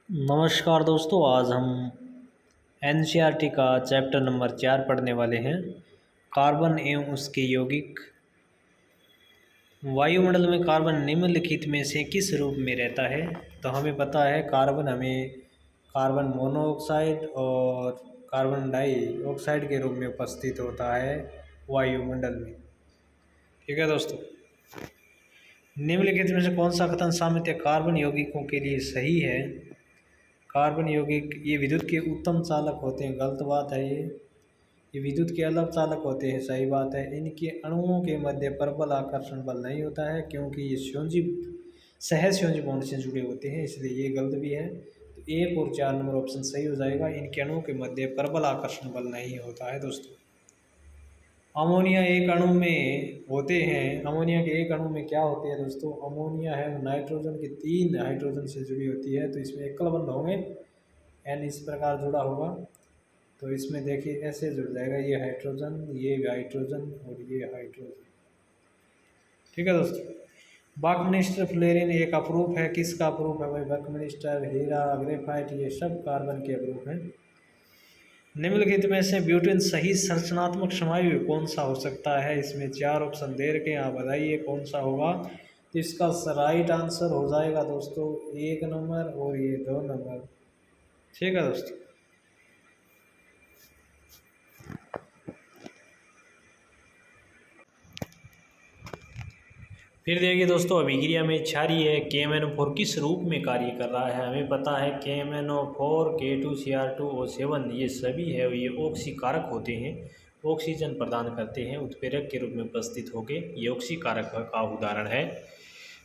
नमस्कार दोस्तों, आज हम एनसीईआरटी का चैप्टर नंबर 4 पढ़ने वाले हैं। कार्बन एवं उसके यौगिक। वायुमंडल में कार्बन निम्नलिखित में से किस रूप में रहता है? तो हमें पता है कार्बन हमें कार्बन मोनोऑक्साइड और कार्बन डाइऑक्साइड के रूप में उपस्थित होता है वायुमंडल में। ठीक है दोस्तों, निम्नलिखित में से कौन सा कथन सामान्यतः कार्बन यौगिकों के लिए सही है? कार्बन यौगिक ये विद्युत के उत्तम चालक होते हैं, गलत बात है। ये विद्युत के अलग चालक होते हैं, सही बात है। इनके अणुओं के मध्य प्रबल आकर्षण बल नहीं होता है क्योंकि ये संयोजी सहसंयोजी बॉन्ड से जुड़े होते हैं, इसलिए ये गलत भी है। तो 1 और 4 नंबर ऑप्शन सही हो जाएगा। इनके अणुओं के मध्य प्रबल आकर्षण बल नहीं होता है दोस्तों। अमोनिया एक अणु में होते हैं। अमोनिया के एक अणु में क्या होते हैं दोस्तों? अमोनिया है नाइट्रोजन के 3 हाइड्रोजन से जुड़ी होती है, तो इसमें एकल बंध होंगे, एन इस प्रकार जुड़ा होगा। तो इसमें देखिए ऐसे जुड़ जाएगा, ये हाइड्रोजन, ये हाइड्रोजन और ये हाइड्रोजन। ठीक है दोस्तों, बकमिस्टर फ्लोरीन एक अपरूप है। किसका अपरूप है भाई? बकमिस्टर, हीरा, ग्रेफाइट, ये सब कार्बन के अपरूप हैं। निम्नलिखित में से ब्यूटेन सही संरचनात्मक समायु कौन सा हो सकता है? इसमें 4 ऑप्शन दे रखे हैं, आप बताइए कौन सा होगा। तो इसका राइट आंसर हो जाएगा दोस्तों 1 नंबर और ये 2 नंबर। ठीक है दोस्तों, फिर देखिए दोस्तों, अभिक्रिया में क्षारीय है KMnO4 किस रूप में कार्य कर रहा है? हमें पता है KMnO4, K2Cr2O7 ये सभी है, ये ऑक्सीकारक होते हैं, ऑक्सीजन प्रदान करते हैं, उत्प्रेरक के रूप में उपस्थित होके ये ऑक्सीकारक का उदाहरण है।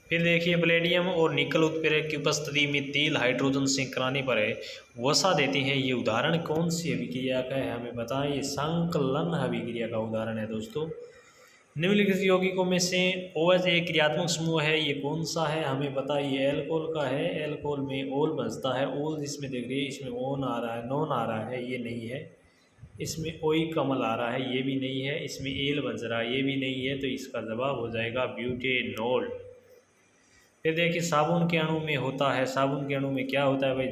फिर देखिए, प्लेटियम और निकल उत्प्रेरक की उपस्थिति में तेल हाइड्रोजन से टकराने पर वसा देते हैं, ये उदाहरण कौन सी अभिक्रिया का है? हमें पता है ये संकलन अभिक्रिया का उदाहरण है दोस्तों। निम्नलिखित यौगिकों में से OH एक क्रियात्मक समूह है, ये कौन सा है? हमें पता है ये एल्कोहल का है। एल्कोहल में ओल बचता है, ओल इसमें देख रही है, इसमें ओन आ रहा है, नॉन आ रहा है, ये नहीं है। इसमें ओई कमल आ रहा है, ये भी नहीं है। इसमें एल बच रहा है, ये भी नहीं है। तो इसका जवाब हो जाएगा ब्यूटेनॉल। फिर देखिए, साबुन के अणु में होता है, साबुन के अणु में क्या होता है भाई?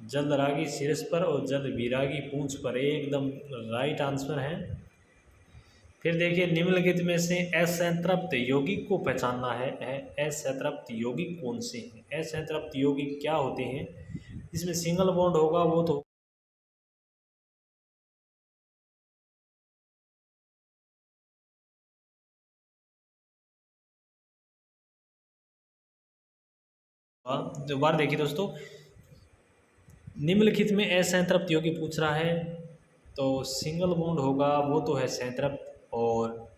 जलरागी शीर्ष पर और जल विरागी पूंछ पर, एकदम राइट आंसर है। फिर देखिए, निम्नलिखित में से असंतृप्त यौगिक को पहचानना है। असंतृप्त यौगिक कौन से हैं? असंतृप्त यौगिक क्या होते हैं? इसमें सिंगल बॉन्ड होगा, वो तो दोबारा देखिए दोस्तों, निम्नलिखित में असंतृप्त यौगिक पूछ रहा है, तो सिंगल बॉन्ड होगा वो तो है संतृप्त, और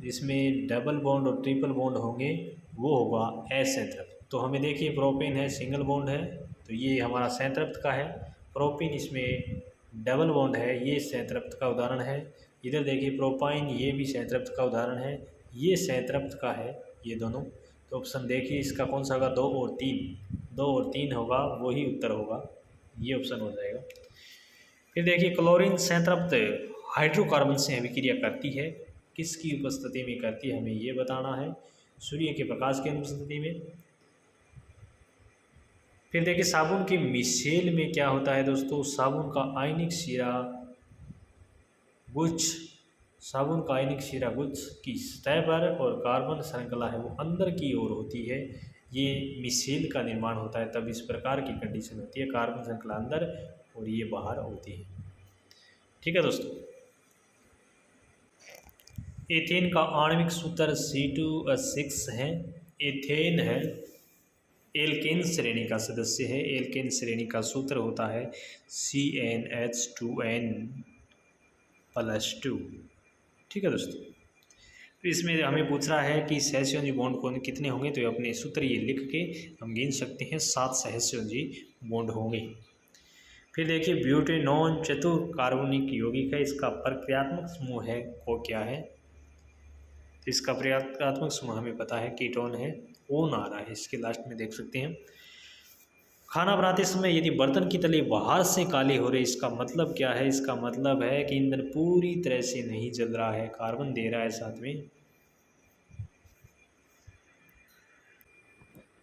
जिसमें डबल बॉन्ड और ट्रिपल बॉन्ड होंगे वो होगा असंतृप्त। तो हमें देखिए, प्रोपेन है, सिंगल बॉन्ड है, तो ये हमारा संतृप्त का है। प्रोपेन इसमें डबल बॉन्ड है, ये संतृप्त का उदाहरण है। इधर देखिए प्रोपाइन, ये भी संतृप्त का उदाहरण है, ये संतृप्त का है, ये दोनों। तो ऑप्शन देखिए इसका कौन सा होगा? 2 और 3, 2 और 3 होगा, वही उत्तर होगा, ये ऑप्शन हो जाएगा। फिर देखिए, क्लोरीन संतृप्त हाइड्रोकार्बन से अभिक्रिया करती है, किसकी उपस्थिति में करती है हमें ये बताना है? सूर्य के प्रकाश की अनुपस्थिति में। फिर देखिए, साबुन के मिसेल में क्या होता है दोस्तों? साबुन का आयनिक शिरा गुच्छ, साबुन का आयनिक शिरा गुच्छ की सतह पर और कार्बन श्रृंखला है वो अंदर की ओर होती है, ये मिसेल का निर्माण होता है, तब इस प्रकार की कंडीशन होती है, कार्बन श्रृंखला अंदर और ये बाहर होती है। ठीक है दोस्तों, एथेन का आणविक सूत्र C2H6 है। एथेन है एल्केन श्रेणी का सदस्य है। एल्केन श्रेणी का सूत्र होता है CnH2n+2। ठीक है दोस्तों, तो इसमें हमें पूछ रहा है कि सहसंयोजी बॉन्ड कौन कितने होंगे, तो अपने सूत्र ये लिख के हम गिन सकते हैं, 7 सहसंयोजी बॉन्ड होंगे। फिर देखिए, ब्यूटेनॉन चतुर कार्बनिक यौगिक है, इसका प्रक्रियात्मक समूह है वो क्या है? तो इसका प्रक्रियात्मक समूह हमें पता है कीटोन है, ओन आ रहा है, इसके लास्ट में देख सकते हैं। खाना बनाते समय यदि बर्तन की तली बाहर से काली हो रही, इसका मतलब क्या है? इसका मतलब है कि ईंधन पूरी तरह से नहीं जल रहा है, कार्बन दे रहा है साथ में।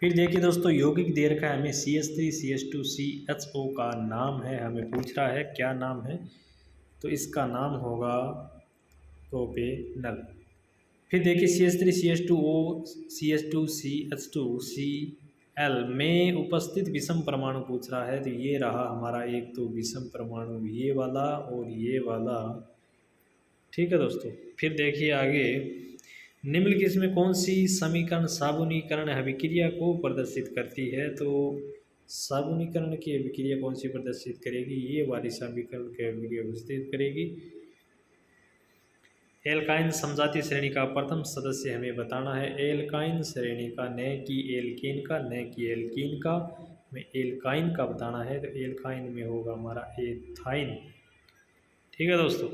फिर देखिए दोस्तों, यौगिक दे रखा है हमें CH3CH2CHO का नाम है, हमें पूछ रहा है क्या नाम है, तो इसका नाम होगा प्रोपेनल। फिर देखिए CH3CH2O CH2CH2Cl में उपस्थित विषम परमाणु पूछ रहा है, तो ये रहा हमारा एक तो विषम परमाणु, ये वाला और ये वाला। ठीक है दोस्तों, फिर देखिए आगे, निम्नलिखित में कौन सी समीकरण साबुनीकरण अभिक्रिया को प्रदर्शित करती है, तो साबुनीकरण की अभिक्रिया कौन सी प्रदर्शित करेगी, ये वाली समीकरण की अभिक्रिया प्रदर्शित करेगी। एल्काइन समजातीय श्रेणी का प्रथम सदस्य हमें बताना है, एल्काइन श्रेणी का, न कि एल्कीन का, न कि एल्कीन का, हमें एल्काइन का बताना है, तो एल्काइन में होगा हमारा एथाइन। ठीक है दोस्तों,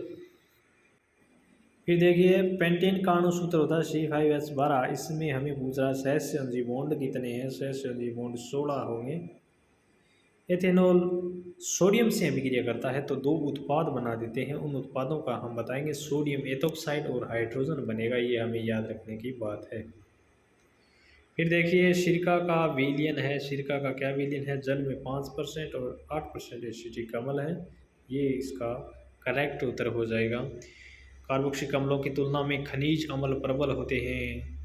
फिर देखिए पेंटेन का अणुसूत्र होता है C5H12, इसमें हमें पूछ रहा है सहसंयोजी बॉन्ड कितने हैं, सहसंयोजी बॉन्ड 16 होंगे। एथेनॉल सोडियम से अभिक्रिया करता है तो दो उत्पाद बना देते हैं, उन उत्पादों का हम बताएंगे, सोडियम एथोक्साइड और हाइड्रोजन बनेगा, ये हमें याद रखने की बात है। फिर देखिए सिरका का विलयन है, सिरका का क्या विलयन है, जल में 5% और 8% एसिटिक अम्ल है, ये इसका करेक्ट उत्तर हो जाएगा। कार्बोक्सिलिक अम्लों की तुलना में खनिज अम्ल प्रबल होते हैं,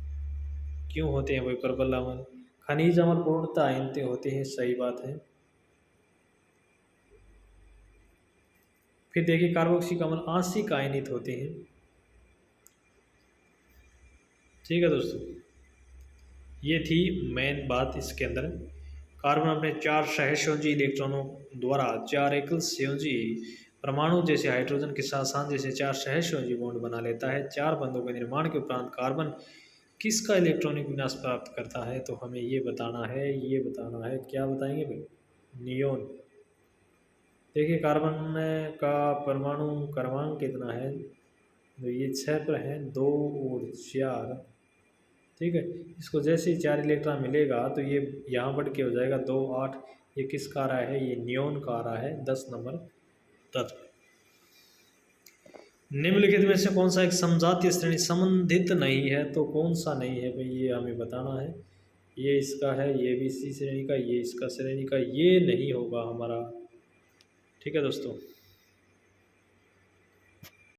क्यों होते हैं भाई प्रबल अम्ल, खनिज अम्ल पूर्णतः अयनते होते हैं, सही बात है। फिर देखिए कार्बोक्सिलिक अम्ल आंशिक आयनित होते हैं। ठीक है दोस्तों, ये थी मेन बात इसके अंदर। कार्बन अपने 4 सहसंयोजी इलेक्ट्रॉनों द्वारा 4 एकल संयोजी परमाणु जैसे हाइड्रोजन के साथ साथ जैसे 4 सहसंयोजी बॉन्ड बना लेता है। 4 बंधों के निर्माण के उपरांत कार्बन किसका इलेक्ट्रॉनिक विन्यास प्राप्त करता है, तो हमें ये बताना है, ये बताना है, क्या बताएंगे भाई, नियोन। देखिए कार्बन का परमाणु क्रमांक कितना है, तो ये 6 पर है, 2 और 4। ठीक है, इसको जैसे ही 4 इलेक्ट्रॉन मिलेगा तो ये यहाँ बढ़ के हो जाएगा 2, 8। ये किसका आ रहा है, ये नियोन का आ रहा है, 10 नंबर तत्व। निम्नलिखित में से कौन सा एक समजातीय श्रेणी संबंधित नहीं है, तो कौन सा नहीं है भाई, ये हमें बताना है। ये इसका है, ये भी इसी श्रेणी का, ये इसका श्रेणी का, ये नहीं होगा हमारा। ठीक है दोस्तों।